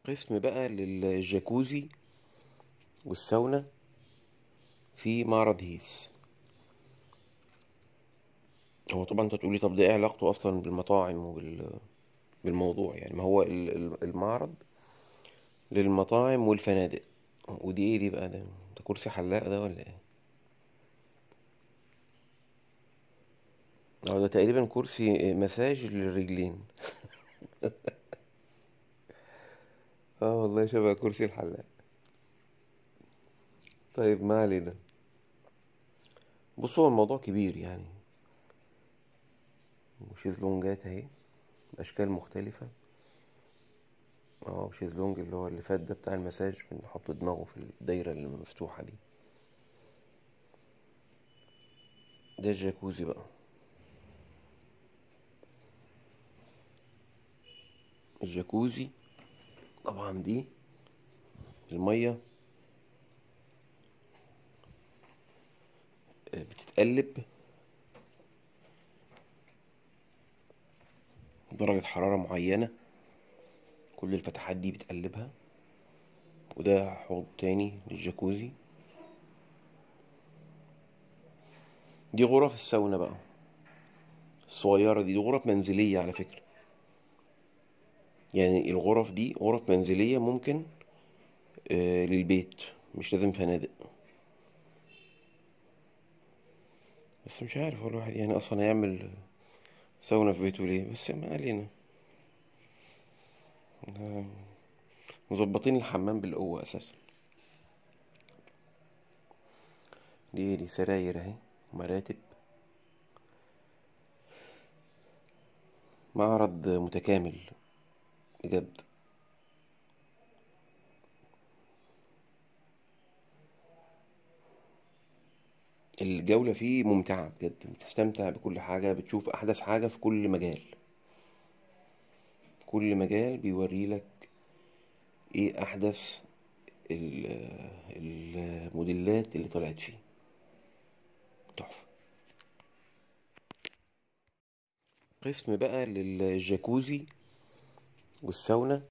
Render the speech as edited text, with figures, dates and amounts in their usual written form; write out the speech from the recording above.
قسم بقى للجاكوزي والساونا في معرض هيس. هو طبعا انت تقولي طب ده ايه علاقته اصلا بالمطاعم بالموضوع؟ يعني ما هو المعرض للمطاعم والفنادق. ودي ايه دي بقى؟ ده كرسي حلاق ده ولا ايه؟ اه، ده تقريبا كرسي مساج للرجلين. اه والله شبه كرسي الحلاق. طيب ما علينا. بصوا، هو الموضوع كبير يعني. وشيزلونجات اهي باشكال مختلفة. اه، شيزلونج اللي هو اللي فات ده بتاع المساج، بنحط دماغه في الدايرة اللي مفتوحة دي. ده الجاكوزي بقى. الجاكوزي طبعا دي المية بتتقلب درجة حرارة معينة. كل الفتحات دي بتقلبها. وده حوض تاني للجاكوزي. دي غرف الساونا بقى الصغيرة دي غرف منزلية على فكرة. يعني الغرف دي غرف منزلية ممكن للبيت، مش لازم فنادق. بس مش عارف هو الواحد يعني اصلا هيعمل ساونا في بيته ليه؟ بس ما علينا. آه، مظبطين الحمام بالقوة اساسا. دي سراير اهي ومراتب. معرض متكامل بجد. الجولة فيه ممتعة بجد، بتستمتع بكل حاجة، بتشوف أحدث حاجة في كل مجال. كل مجال بيوري لك إيه أحدث الموديلات اللي طلعت فيه. تحفة. قسم بقى للجاكوزي والساونا